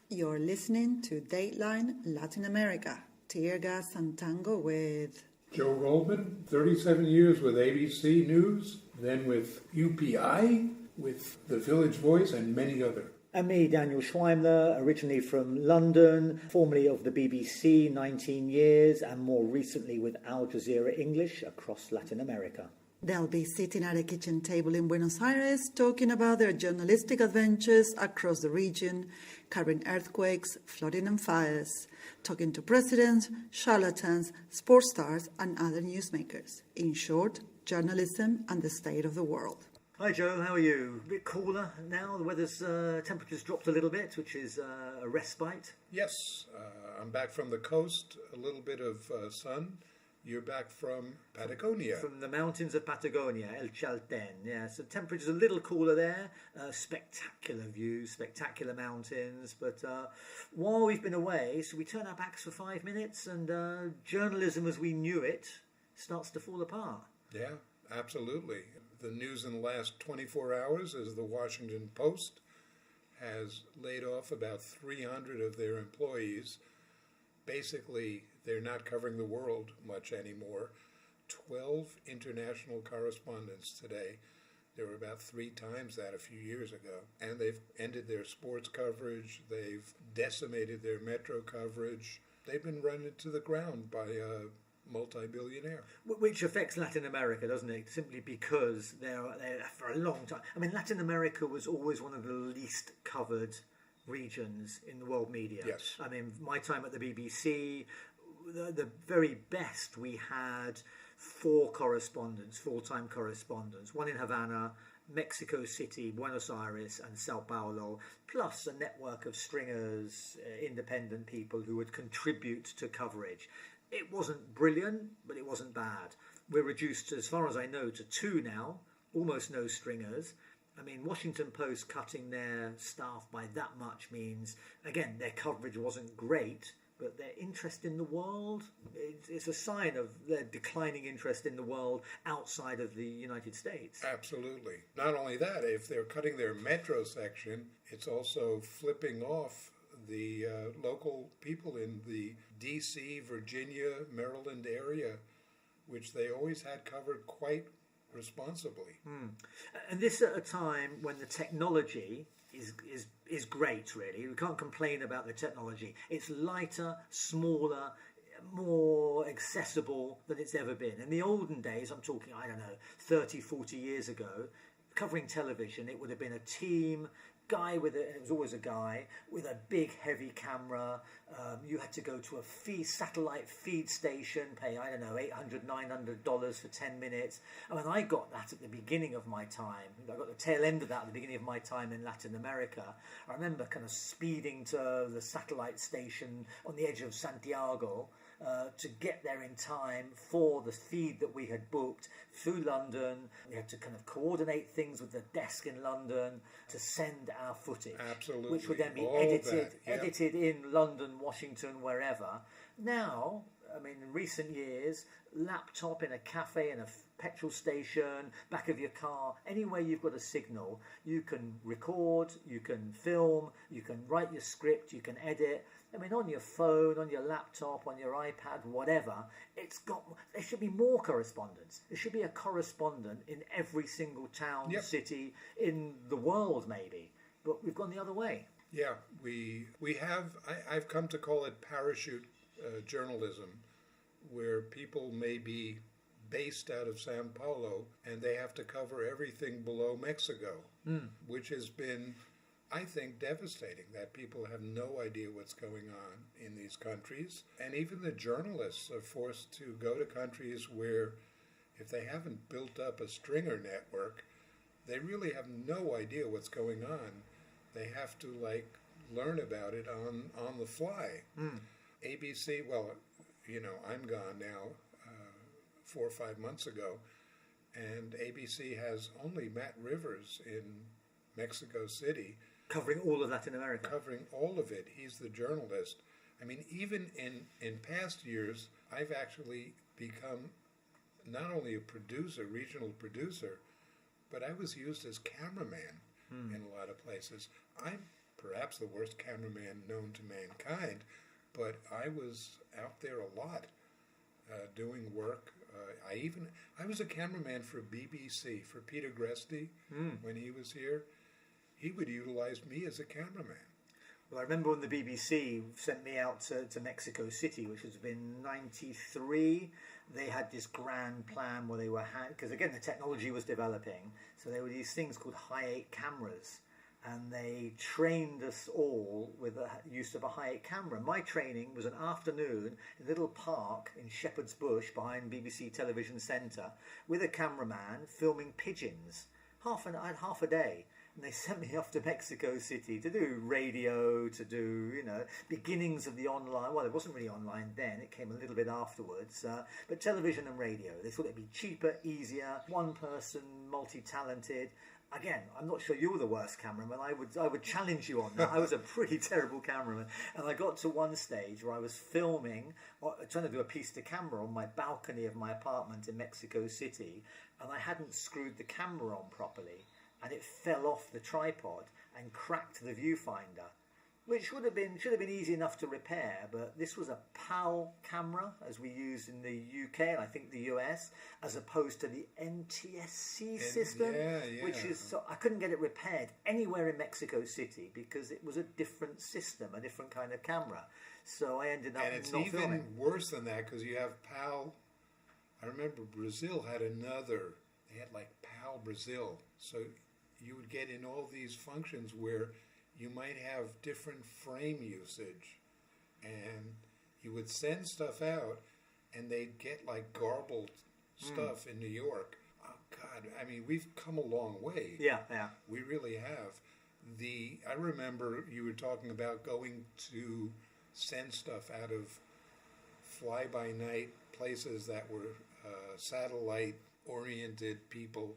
You're listening to Dateline Latin America, Tear Gas and Tango with Joe Goldman, 37 years with ABC News, then with UPI, with The Village Voice, and many other. And me, Daniel Schweimler, originally from London, formerly of the BBC, 19 years, and more recently with Al Jazeera English across Latin America. They'll be sitting at a kitchen table in Buenos Aires talking about their journalistic adventures across the region, covering earthquakes, flooding and fires, talking to presidents, charlatans, sports stars and other newsmakers. In short, journalism and the state of the world. Hi Joe, how are you? A bit cooler now, the weather's temperature's dropped a little bit, which is a respite. Yes, I'm back from the coast, a little bit of sun. You're back from Patagonia. From the mountains of Patagonia, El Chalten. Yeah, so temperature's a little cooler there. Spectacular views, spectacular mountains. But while we've been away, so we turn our backs for 5 minutes and journalism as we knew it starts to fall apart. Yeah, absolutely. The news in the last 24 hours is the Washington Post has laid off about 300 of their employees. Basically, they're not covering the world much anymore. 12 international correspondents today. There were about 3 times that a few years ago. And they've ended their sports coverage. They've decimated their metro coverage. They've been run into the ground by a multi-billionaire. Which affects Latin America, doesn't it? Simply because they're for a long time. I mean, Latin America was always one of the least covered regions in the world media. Yes. I mean, my time at the BBC, the very best we had 4 correspondents, full-time correspondents, one in Havana, Mexico City, Buenos Aires and Sao Paulo, plus a network of stringers, independent people who would contribute to coverage. It wasn't brilliant, but it wasn't bad. We're reduced, as far as I know, to 2 now, almost no stringers. I mean, Washington Post cutting their staff by that much means, again, their coverage wasn't great, but their interest in the world, it's a sign of their declining interest in the world outside of the United States. Absolutely. Not only that, if they're cutting their metro section, it's also flipping off the local people in the D.C., Virginia, Maryland area, which they always had covered quite responsibly. And this at a time when the technology is great, really. We can't complain about the technology. It's lighter, smaller, more accessible than it's ever been. In the olden days, I'm talking, 30, 40 years ago, covering television, it would have been a team, guy with it was always a guy with a big heavy camera. You had to go to a satellite feed station, pay $800, $900 for 10 minutes. I mean, I got that at the beginning of my time. I got the tail end of that at the beginning of my time in Latin America. I remember kind of speeding to the satellite station on the edge of Santiago to get there in time for the feed that we had booked through London. We had to kind of coordinate things with the desk in London to send our footage. Absolutely. Which would then be All edited in London, Washington, wherever. Now, I mean, in recent years, laptop in a cafe, in a petrol station, back of your car, anywhere you've got a signal, you can record, you can film, you can write your script, you can edit. I mean, on your phone, on your laptop, on your iPad, whatever, there should be more correspondence. There should be a correspondent in every single town, city in the world, maybe. But we've gone the other way. Yeah, we have, I've come to call it parachute journalism, where people may be based out of Sao Paulo and they have to cover everything below Mexico, which has been, I think, devastating, that people have no idea what's going on in these countries. And even the journalists are forced to go to countries where, if they haven't built up a stringer network, they really have no idea what's going on. They have to, learn about it on the fly. ABC, I'm gone now 4 or 5 months ago, and ABC has only Matt Rivers in Mexico City. Covering all of Latin America. Covering all of it. He's the journalist. I mean, even in past years, I've actually become not only a producer, regional producer, but I was used as cameraman in a lot of places. perhaps the worst cameraman known to mankind, but I was out there a lot doing work. I was a cameraman for BBC, for Peter Gresti, when he was here. He would utilize me as a cameraman. Well, I remember when the BBC sent me out to Mexico City, which was in '93. They had this grand plan where they were, because again the technology was developing, so there were these things called high-8 cameras, and they trained us all with the use of a high-8 camera. My training was an afternoon in a little park in Shepherd's Bush behind BBC Television Centre with a cameraman filming pigeons. I had half a day. And they sent me off to Mexico City to do radio, to do, beginnings of the online. Well, it wasn't really online then. It came a little bit afterwards. But television and radio. They thought it'd be cheaper, easier, one person, multi-talented. Again, I'm not sure you're the worst cameraman. I would challenge you on that. I was a pretty terrible cameraman. And I got to one stage where I was filming, trying to do a piece to camera on my balcony of my apartment in Mexico City. And I hadn't screwed the camera on properly. And it fell off the tripod and cracked the viewfinder, which should have been easy enough to repair. But this was a PAL camera, as we use in the UK and I think the US, as opposed to the NTSC system, which is, so I couldn't get it repaired anywhere in Mexico City because it was a different system, a different kind of camera. So I ended up and it's not even filming. worse than that, because you have PAL. I remember Brazil had another. They had like PAL Brazil, so you would get in all these functions where you might have different frame usage, and you would send stuff out and they'd get like garbled stuff in New York. Oh God, I mean, we've come a long way. Yeah. We really have. I remember you were talking about going to send stuff out of fly-by-night places that were satellite-oriented people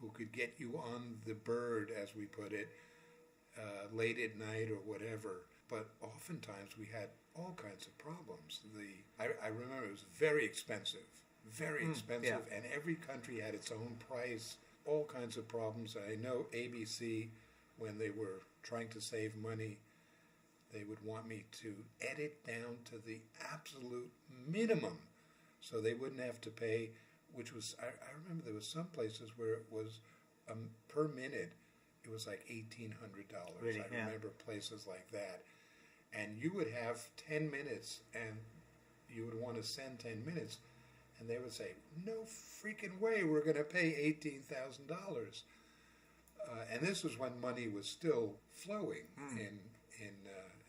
who could get you on the bird, as we put it, late at night or whatever. But oftentimes we had all kinds of problems. I remember it was very expensive, and every country had its own price, all kinds of problems. I know ABC, when they were trying to save money, they would want me to edit down to the absolute minimum so they wouldn't have to pay, which was, I remember there was some places where it was per minute, it was like $1,800. Really? I remember places like that. And you would have 10 minutes and you would want to send 10 minutes and they would say, no freaking way we're going to pay $18,000. And this was when money was still flowing in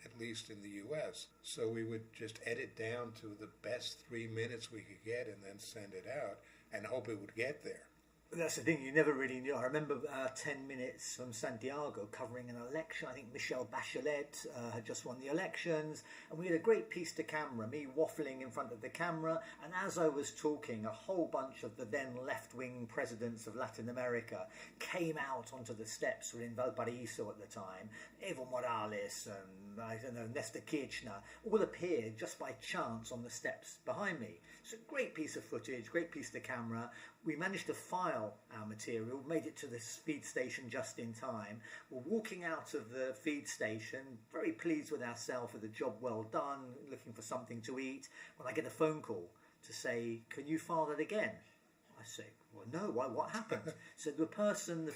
at least in the U.S. So we would just edit down to the best 3 minutes we could get and then send it out and hope it would get there. That's the thing, you never really knew. I remember 10 minutes from Santiago covering an election. I think Michelle Bachelet had just won the elections, and we had a great piece to camera, me waffling in front of the camera, and as I was talking, a whole bunch of the then left-wing presidents of Latin America came out onto the steps. We're in Valparaiso at the time. Evo Morales and, I don't know, Néstor Kirchner all appeared just by chance on the steps behind me. It's a great piece of footage, great piece to camera. We managed to file our material, made it to the feed station just in time. We're walking out of the feed station, very pleased with ourselves, with a job well done, looking for something to eat, when I get a phone call to say, can you file that again? I say, well, no, why? What happened? So the person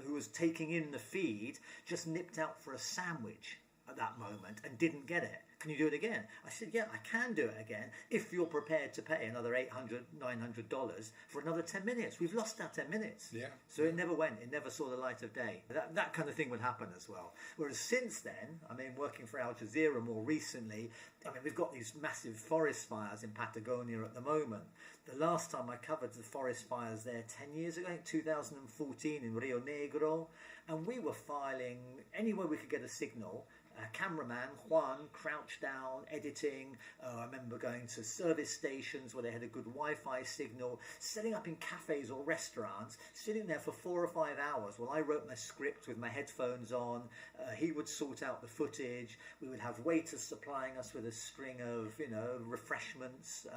who was taking in the feed just nipped out for a sandwich at that moment and didn't get it. Can you do it again? I said, yeah, I can do it again if you're prepared to pay another $800, $900 for another 10 minutes. We've lost our 10 minutes. Yeah. So it never went. It never saw the light of day. That kind of thing would happen as well. Whereas since then, I mean, working for Al Jazeera more recently, I mean, we've got these massive forest fires in Patagonia at the moment. The last time I covered the forest fires there 10 years ago, I think 2014 in Rio Negro, and we were filing anywhere we could get a signal. Cameraman Juan crouched down editing. I remember going to service stations where they had a good Wi-Fi signal, setting up in cafes or restaurants, sitting there for 4 or 5 hours while I wrote my script with my headphones on. He would sort out the footage. We would have waiters supplying us with a string of refreshments,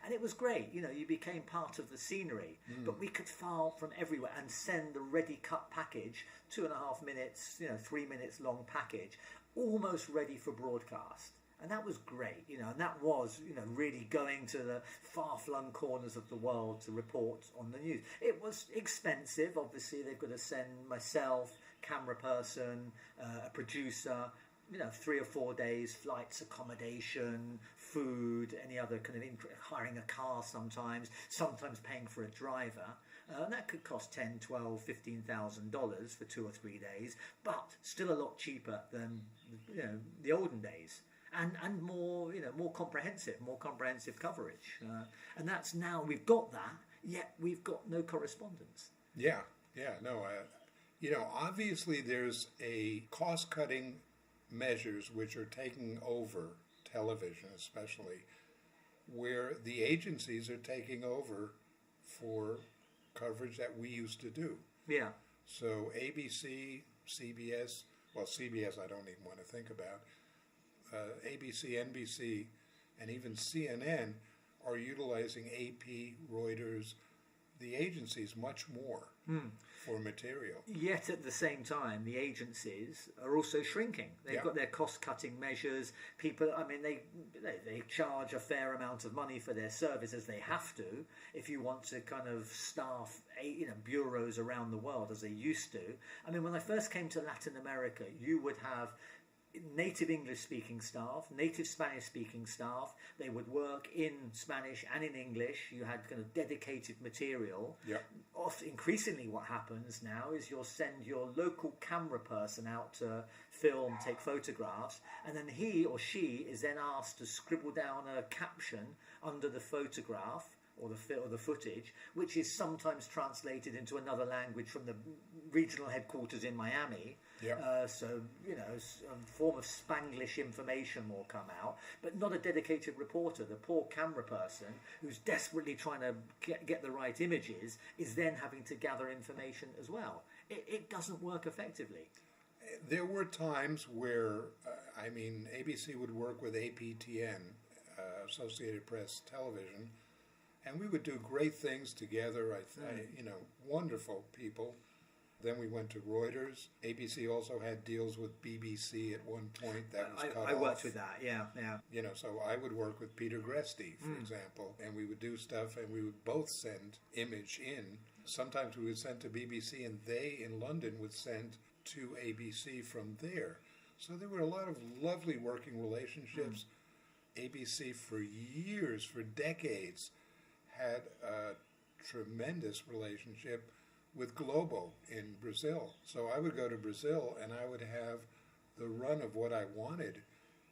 and it was great. You became part of the scenery. But we could file from everywhere and send the ready cut package 2.5 minutes, 3 minutes long package, almost ready for broadcast. And that was great, and that was, really going to the far-flung corners of the world to report on the news. It was expensive, obviously. They've got to send myself, camera person, a producer, 3 or 4 days, flights, accommodation, food, any other kind of hiring a car sometimes paying for a driver. And that could cost $10,000, $12,000, $15,000 for 2 or 3 days, but still a lot cheaper than, the olden days. And more, more comprehensive coverage. And that's now, we've got that, yet we've got no correspondence. Obviously there's a cost-cutting measures which are taking over television, especially, where the agencies are taking over for coverage that we used to do. Yeah. So ABC, CBS, CBS I don't even want to think about, ABC, NBC, and even CNN are utilizing AP, Reuters, the agencies much more for material. Yet at the same time, the agencies are also shrinking. They've got their cost-cutting measures. People, they charge a fair amount of money for their services. They have to, if you want to kind of staff, bureaus around the world as they used to. When I first came to Latin America, you would have native English-speaking staff, native Spanish-speaking staff. They would work in Spanish and in English. You had kind of dedicated material. Yep. Increasingly what happens now is you'll send your local camera person out to film, take photographs, and then he or she is then asked to scribble down a caption under the photograph or the footage, which is sometimes translated into another language from the regional headquarters in Miami. Yep. A form of Spanglish information will come out, but not a dedicated reporter. The poor camera person who's desperately trying to get the right images is then having to gather information as well. It doesn't work effectively. There were times where, ABC would work with APTN, Associated Press Television, and we would do great things together. Wonderful people. Then we went to Reuters. ABC also had deals with BBC at one point. That was cut off. I worked with that, yeah. So I would work with Peter Gresti, for example, and we would do stuff, and we would both send image in. Sometimes we would send to BBC, and they in London would send to ABC from there. So there were a lot of lovely working relationships. ABC for years, for decades, had a tremendous relationship with Globo in Brazil. So I would go to Brazil and I would have the run of what I wanted,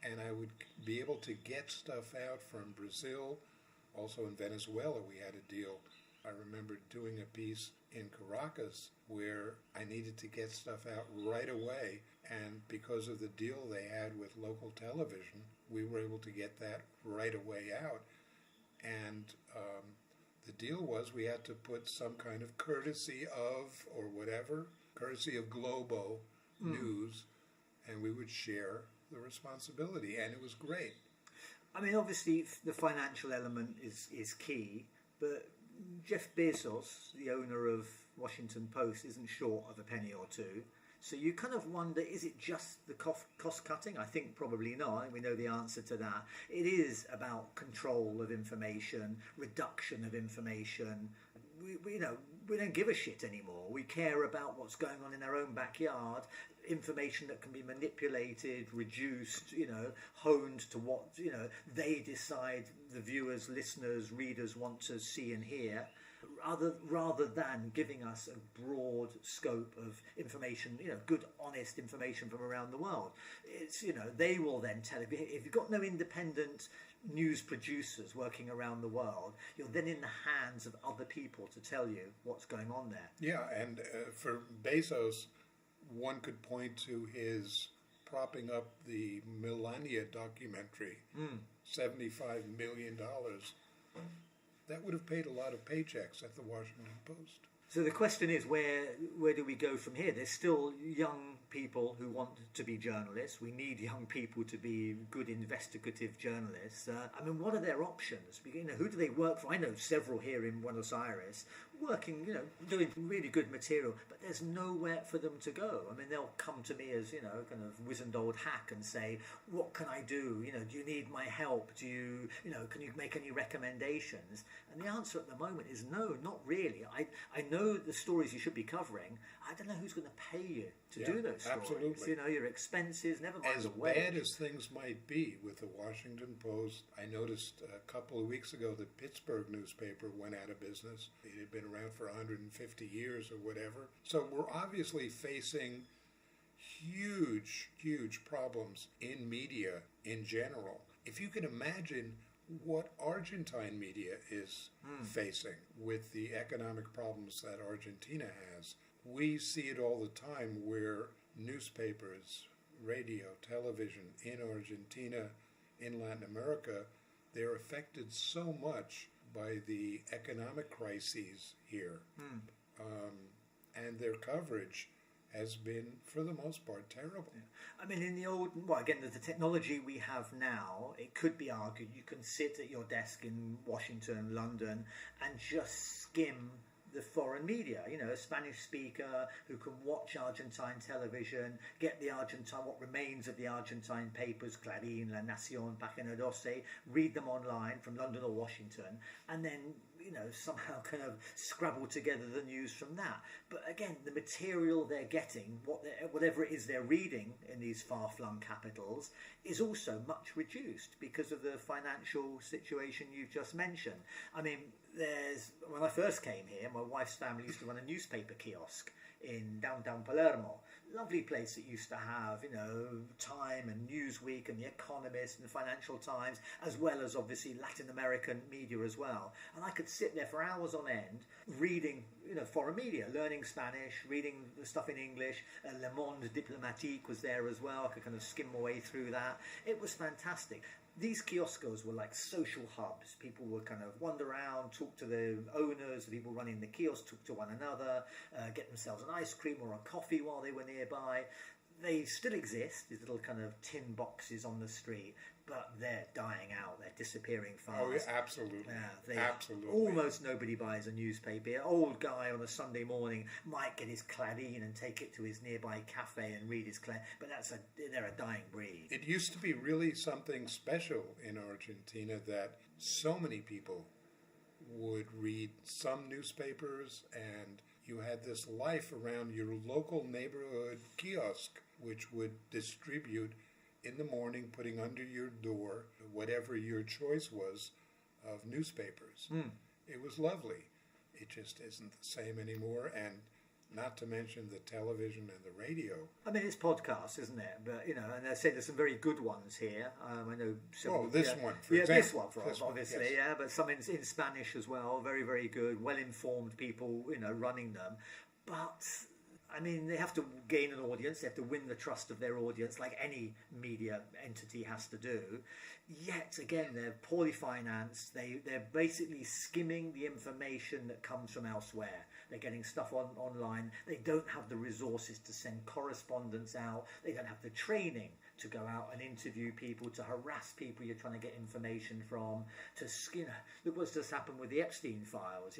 and I would be able to get stuff out from Brazil. Also in Venezuela we had a deal. I remember doing a piece in Caracas where I needed to get stuff out right away, and because of the deal they had with local television, we were able to get that right away out. And the deal was we had to put some kind of courtesy of Globo News, and we would share the responsibility, and it was great. Obviously the financial element is key, but Jeff Bezos, the owner of Washington Post, isn't short of a penny or two. So you kind of wonder, is it just the cost cutting? I think probably not. We know the answer to that. It is about control of information, reduction of information. We don't give a shit anymore. We care about what's going on in our own backyard, information that can be manipulated, reduced, honed to what, they decide the viewers, listeners, readers want to see and hear. Rather than giving us a broad scope of information, good, honest information from around the world. It's, they will then tell, if you've got no independent news producers working around the world, you're then in the hands of other people to tell you what's going on there. Yeah, and for Bezos, one could point to his propping up the Melania documentary, $75 million. That would have paid a lot of paychecks at the Washington Post. So the question is, where do we go from here? There's still young people who want to be journalists. We need young people to be good investigative journalists. What are their options? Who do they work for? I know several here in Buenos Aires. working, doing really good material, but there's nowhere for them to go. I mean, they'll come to me as, kind of wizened old hack and say, what can I do? Do you need my help? Do you, can you make any recommendations? And the answer at the moment is no, not really. I know the stories you should be covering. I don't know who's going to pay you to do those stories. Absolutely. Your expenses, never mind as the wage. bad as things might be with the Washington Post, I noticed a couple of weeks ago the Pittsburgh newspaper went out of business. It had been around for 150 years or whatever. So we're obviously facing huge problems in media in general. If you can imagine what Argentine media is facing with the economic problems that Argentina has, we see it all the time where newspapers, radio, television in Argentina, in Latin America, they're affected so much by the economic crises here. And their coverage has been, for the most part, terrible. I mean, in the technology we have now, it could be argued you can sit at your desk in Washington, London, and just skim the foreign media, a Spanish speaker who can watch Argentine television, get the what remains of the Argentine papers, Clarín, La Nación, Página 12, read them online from London or Washington, and then, somehow kind of scrabble together the news from that. But again, the material they're getting, whatever it is they're reading in these far-flung capitals, is also much reduced because of the financial situation you've just mentioned. I mean, when I first came here, my wife's family used to run a newspaper kiosk in downtown Palermo. Lovely place that used to have, Time and Newsweek and The Economist and the Financial Times, as well as obviously Latin American media as well. And I could sit there for hours on end reading, foreign media, learning Spanish, reading the stuff in English. Le Monde Diplomatique was there as well. I could kind of skim my way through that. It was fantastic. These kioscos were like social hubs. People would kind of wander around, talk to the owners, the people running the kiosk, talk to one another, get themselves an ice cream or a coffee while they were nearby. They still exist, these little kind of tin boxes on the street, but they're dying out. They're disappearing fast. Oh, yeah, absolutely. Absolutely. Almost nobody buys a newspaper. An old guy on a Sunday morning might get his Clarín and take it to his nearby cafe and read his Clarín, but they're a dying breed. It used to be really something special in Argentina that so many people would read some newspapers, and you had this life around your local neighborhood kiosk, which would distribute in the morning, putting under your door whatever your choice was of newspapers. It was lovely. It just isn't the same anymore, and not to mention the television and the radio. I mean, it's podcasts, isn't it? But, and I say there's some very good ones here. I know several. One, for example. This one, obviously, yes. yeah. But some in Spanish as well. Very, very good, well-informed people, running them. But I mean, they have to gain an audience. They have to win the trust of their audience, like any media entity has to do. Yet again, they're poorly financed. They're basically skimming the information that comes from elsewhere. They're getting stuff online. They don't have the resources to send correspondence out. They don't have the training to go out and interview people, to harass people you're trying to get information from, to look what's just happened with the Epstein files.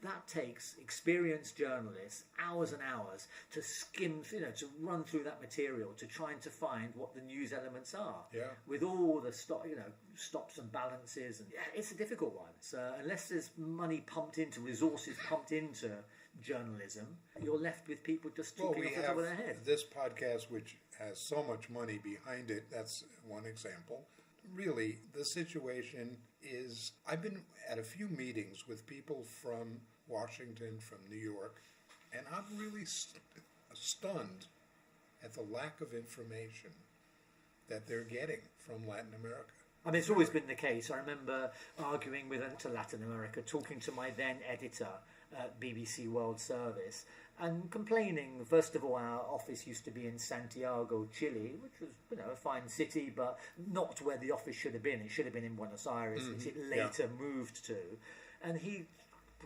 That takes experienced journalists hours and hours to skim, to run through that material, to trying to find what the news elements are. Yeah. With all the stops and balances, and it's a difficult one. So unless there's money pumped into, resources pumped into journalism, you're left with people just talking off the top of their head. This podcast, which has so much money behind it, that's one example. Really, the situation is, I've been at a few meetings with people from Washington, from New York, and I'm really stunned at the lack of information that they're getting from Latin America. I mean, it's always been the case. I remember arguing with Latin America, talking to my then editor at BBC World Service, and complaining. First of all, our office used to be in Santiago, Chile, which was, a fine city, but not where the office should have been. It should have been in Buenos Aires, which it later moved to. And he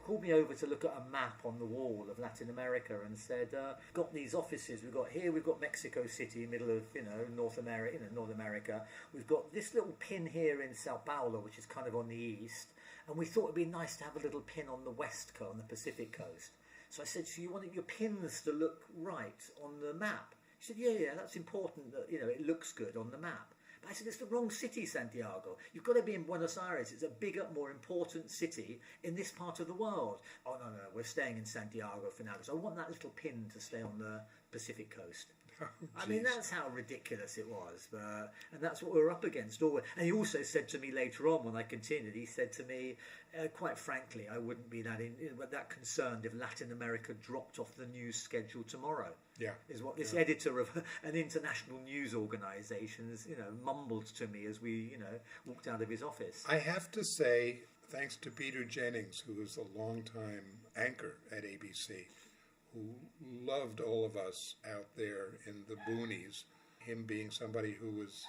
called me over to look at a map on the wall of Latin America and said, got these offices. We've got Mexico City, middle of, North America. We've got this little pin here in Sao Paulo, which is kind of on the east. And we thought it'd be nice to have a little pin on the west coast, on the Pacific coast. So I said, so you want your pins to look right on the map? He said, yeah, that's important that, it looks good on the map. But I said, it's the wrong city, Santiago. You've got to be in Buenos Aires. It's a bigger, more important city in this part of the world. Oh, no, we're staying in Santiago for now. So I want that little pin to stay on the Pacific coast. Oh, I mean, that's how ridiculous it was. And that's what we were up against. And he also said to me later on when I continued, he said to me, quite frankly, I wouldn't be that concerned if Latin America dropped off the news schedule tomorrow. Yeah. Is what this editor of an international news organisation mumbled to me as we, walked out of his office. I have to say, thanks to Peter Jennings, who was a long-time anchor at ABC, who loved all of us out there in the boonies, him being somebody who was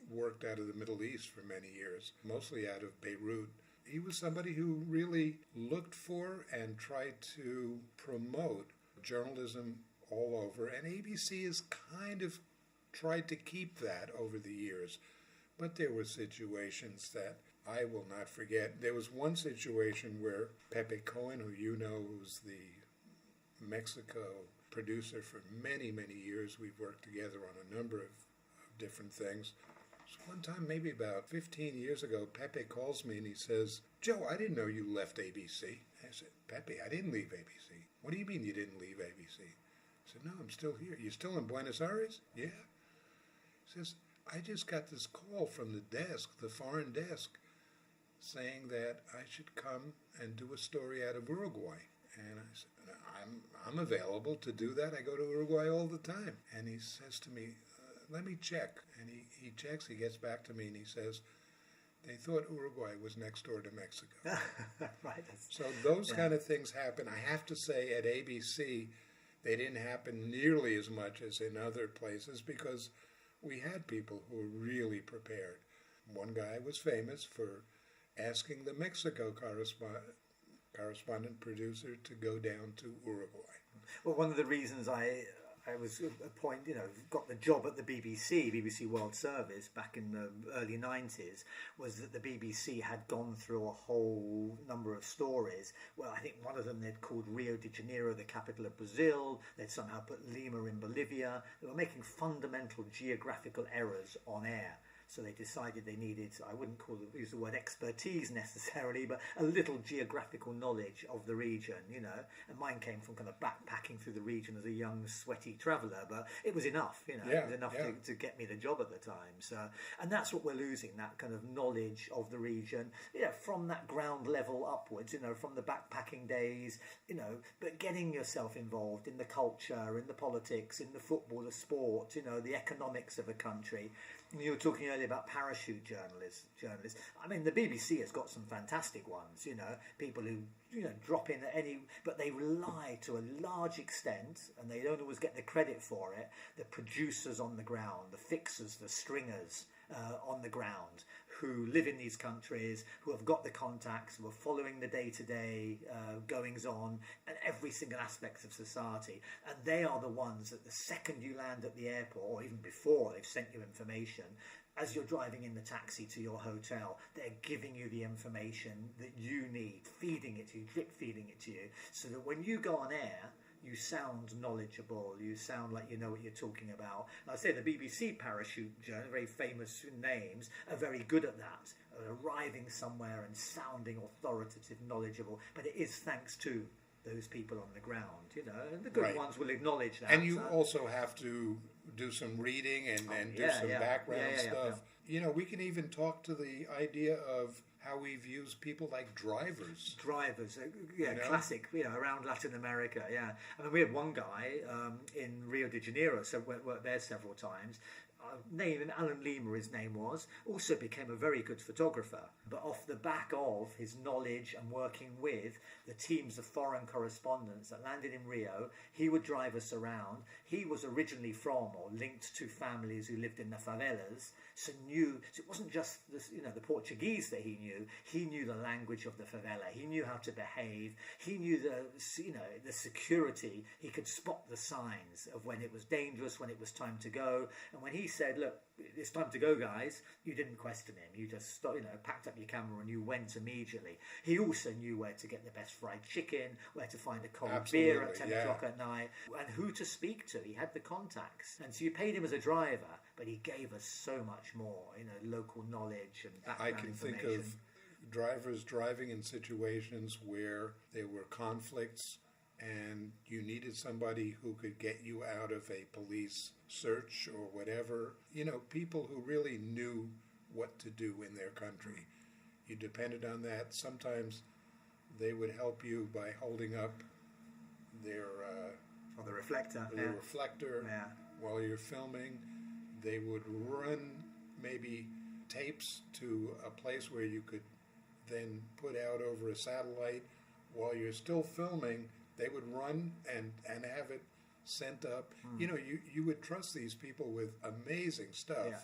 worked out of the Middle East for many years, mostly out of Beirut. He was somebody who really looked for and tried to promote journalism all over, and ABC has kind of tried to keep that over the years. But there were situations that I will not forget. There was one situation where Pepe Cohen, who who's the Mexico producer for many, many years. We've worked together on a number of different things. So one time, maybe about 15 years ago, Pepe calls me and he says, Joe, I didn't know you left ABC. I said, Pepe, I didn't leave ABC. What do you mean you didn't leave ABC? I said, no, I'm still here. You still in Buenos Aires? Yeah. He says, I just got this call from the desk, the foreign desk, saying that I should come and do a story out of Uruguay. And I said, I'm available to do that. I go to Uruguay all the time. And he says to me, let me check. And he checks, he gets back to me and he says, they thought Uruguay was next door to Mexico. Right. So those kind of things happen. I have to say at ABC, they didn't happen nearly as much as in other places because we had people who were really prepared. One guy was famous for asking the Mexico correspondent producer to go down to Uruguay. Well, one of the reasons I was got the job at the BBC World Service back in the early 90s was that the BBC had gone through a whole number of stories. Well, I think one of them they'd called Rio de Janeiro the capital of Brazil. They'd somehow put Lima in Bolivia. They were making fundamental geographical errors on air. So they decided they needed, I wouldn't use the word expertise necessarily, but a little geographical knowledge of the region, And mine came from kind of backpacking through the region as a young, sweaty traveller, but it was enough, It was enough to get me the job at the time. So, and that's what we're losing, that kind of knowledge of the region, from that ground level upwards, from the backpacking days, but getting yourself involved in the culture, in the politics, in the football, the sport, the economics of a country. You were talking earlier about parachute journalists. I mean, the BBC has got some fantastic ones, people who, drop in at any, but they rely to a large extent, and they don't always get the credit for it, the producers on the ground, the fixers, the stringers on the ground, who live in these countries, who have got the contacts, who are following the day-to-day goings-on and every single aspect of society. And they are the ones that the second you land at the airport, or even before they've sent you information, as you're driving in the taxi to your hotel, they're giving you the information that you need, feeding it to you, drip-feeding it to you, so that when you go on air, you sound knowledgeable, you sound like you know what you're talking about. And I say the BBC parachute journal, very famous names, are very good at that, arriving somewhere and sounding authoritative, knowledgeable. But it is thanks to those people on the ground, and the good ones will acknowledge that. And you also have to do some reading and do some background stuff. Yeah. We can even talk to the idea of how we've used people like drivers, classic, around Latin America, I mean, we had one guy in Rio de Janeiro, so worked there several times. Alan Lima, his name was, also became a very good photographer. But off the back of his knowledge and working with the teams of foreign correspondents that landed in Rio, he would drive us around. He was originally from or linked to families who lived in the favelas, so it wasn't just the Portuguese that he knew. knew. He knew the language of the favela. He knew how to behave. He knew the security. He could spot the signs of when it was dangerous, when it was time to go. And when he said, "Look, it's time to go, guys," you didn't question him. You just packed up your camera and you went immediately. He also knew where to get the best fried chicken, where to find a cold beer at 10 o'clock at night, and who to speak to. He had the contacts. And so you paid him as a driver, but he gave us so much more, local knowledge and background I can information. think of drivers driving in situations where there were conflicts and you needed somebody who could get you out of a police search or whatever. People who really knew what to do in their country. You depended on that. Sometimes they would help you by holding up their the reflector. reflector while you're filming. They would run maybe tapes to a place where you could then put out over a satellite while you're still filming. They would run and have it sent up. You would trust these people with amazing stuff. Yeah.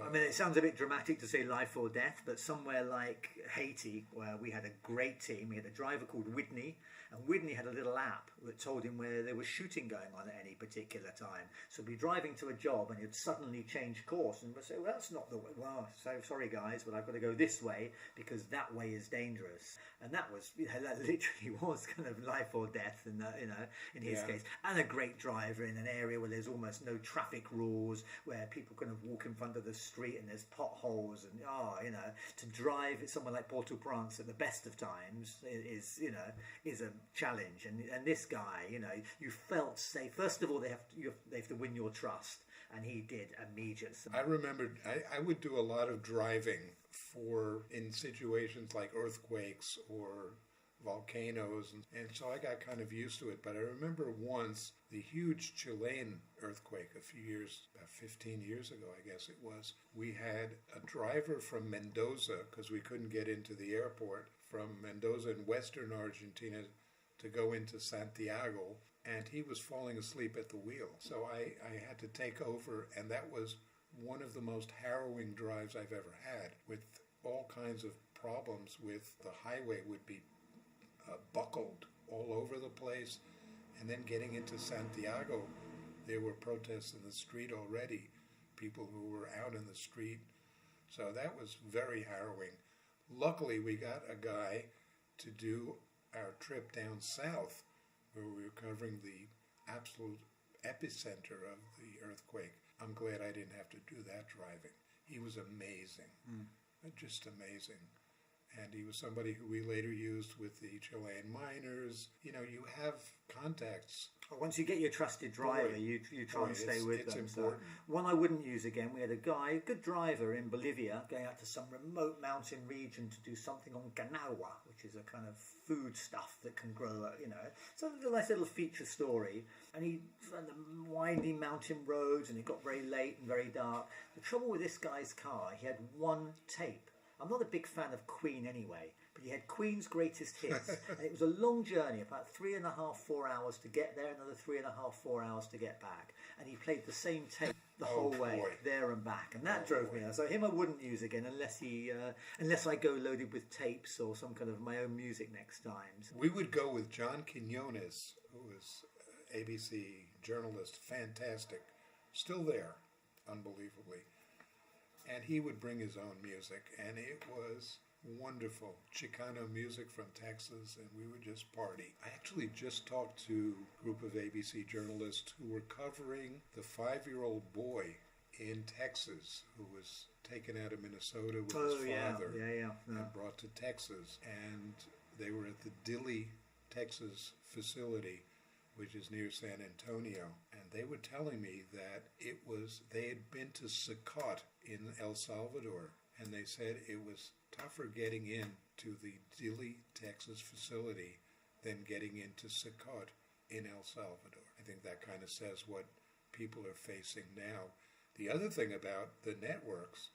I mean, it sounds a bit dramatic to say life or death, but somewhere like Haiti, where we had a great team, we had a driver called Whitney, and Whitney had a little app that told him where there was shooting going on at any particular time. So we'd be driving to a job and he'd suddenly change course and we'd say, "Well, that's not the way. Well, so sorry guys, but I've got to go this way because that way is dangerous." And that was, that literally was kind of life or death in his case. And a great driver in an area where there's almost no traffic rules, where people kind of walk in front of the street and there's potholes, and to drive somewhere like Port-au-Prince at the best of times is a challenge. And this guy, you felt safe. First of all, they have to win your trust, and he did immediately. I remembered I would do a lot of driving in situations like earthquakes or volcanoes, and so I got kind of used to it. But I remember once the huge Chilean earthquake a few years, about 15 years ago, I guess it was. We had a driver from Mendoza, because we couldn't get into the airport, from Mendoza in western Argentina to go into Santiago, and he was falling asleep at the wheel. So I had to take over, and that was one of the most harrowing drives I've ever had, with all kinds of problems with the highway would be buckled all over the place. And then getting into Santiago, there were protests in the street already, people who were out in the street. So that was very harrowing. Luckily, we got a guy to do our trip down south, where we were covering the absolute epicenter of the earthquake. I'm glad I didn't have to do that driving. He was amazing, just amazing. And he was somebody who we later used with the Chilean miners. You have contacts. Once you get your trusted driver, you try and stay with them. Important. So one I wouldn't use again, we had a good driver in Bolivia going out to some remote mountain region to do something on ganagua, which is a kind of food stuff that can grow, So a nice little feature story. And he found the winding mountain roads, and it got very late and very dark. The trouble with this guy's car, he had one tape. I'm not a big fan of Queen anyway, but he had Queen's greatest hits. And it was a long journey, about 3.5, 4 hours to get there, another 3.5, 4 hours to get back. And he played the same tape the whole way, there and back. And that drove me out. So him I wouldn't use again unless I go loaded with tapes or some kind of my own music next time. We would go with John Quinones, who was ABC journalist, fantastic, still there, unbelievably. And he would bring his own music, and it was wonderful. Chicano music from Texas, and we would just party. I actually just talked to a group of ABC journalists who were covering the 5-year-old boy in Texas who was taken out of Minnesota with his father and brought to Texas. And they were at the Dilley, Texas facility, which is near San Antonio. And they were telling me that they had been to Secot in El Salvador, and they said it was tougher getting in to the Dilley, Texas facility than getting into Secot in El Salvador. I think that kind of says what people are facing now. The other thing about the networks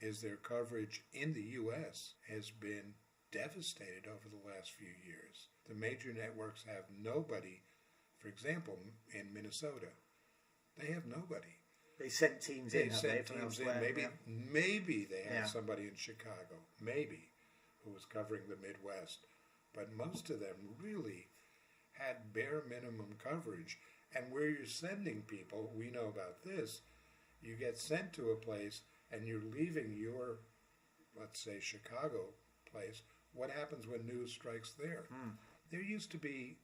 is their coverage in the U.S. has been devastated over the last few years. The major networks have nobody. For example, in Minnesota, they have nobody. They sent teams in, have they, from teams in. elsewhere? Maybe they had Yeah. somebody in Chicago, maybe, who was covering the Midwest. But most of them really had bare minimum coverage. And where you're sending people, we know about this, you get sent to a place and you're leaving your, let's say, Chicago place. What happens when news strikes there? There used to be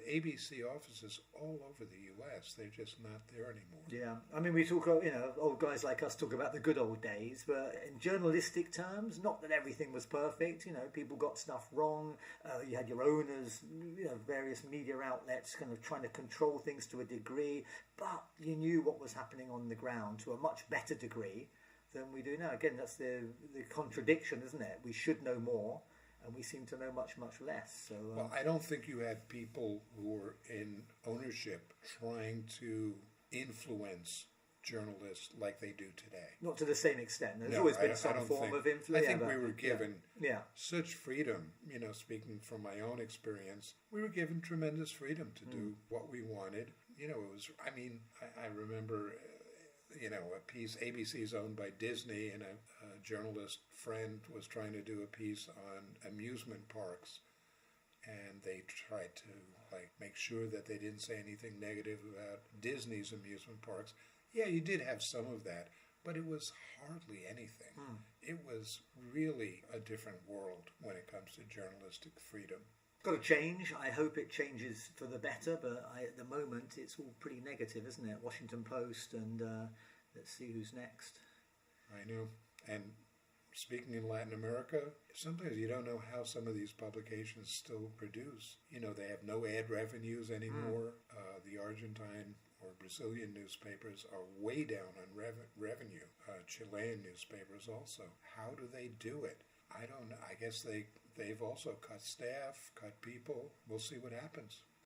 ABC offices all over the U.S. They're just not there anymore. Yeah, I mean, we talk, old guys like us talk about the good old days, but in journalistic terms, not that everything was perfect. People got stuff wrong. You had your owners, various media outlets kind of trying to control things to a degree, but you knew what was happening on the ground to a much better degree than we do now. Again, that's the contradiction, isn't it? We should know more, and we seem to know much, much less. So, Well, I don't think you had people who were in ownership trying to influence journalists like they do today. not to the same extent. There's No, always I been don't- I some don't form think- of influence. I think we were given Yeah. such freedom, speaking from my own experience, we were given tremendous freedom to do what we wanted. It was, I remember, a piece, ABC is owned by Disney, and a journalist friend was trying to do a piece on amusement parks, and they tried to make sure that they didn't say anything negative about Disney's amusement parks. Yeah, you did have some of that, but it was hardly anything. It was really a different world when it comes to journalistic freedom. Got to change. I hope it changes for the better, but at the moment it's all pretty negative, isn't it? Washington Post, and let's see who's next. I know. And speaking in Latin America, sometimes you don't know how some of these publications still produce. They have no ad revenues anymore. The Argentine or Brazilian newspapers are way down on revenue. Chilean newspapers also. How do they do it? I don't know. I guess they've also cut staff, cut people. We'll see what happens.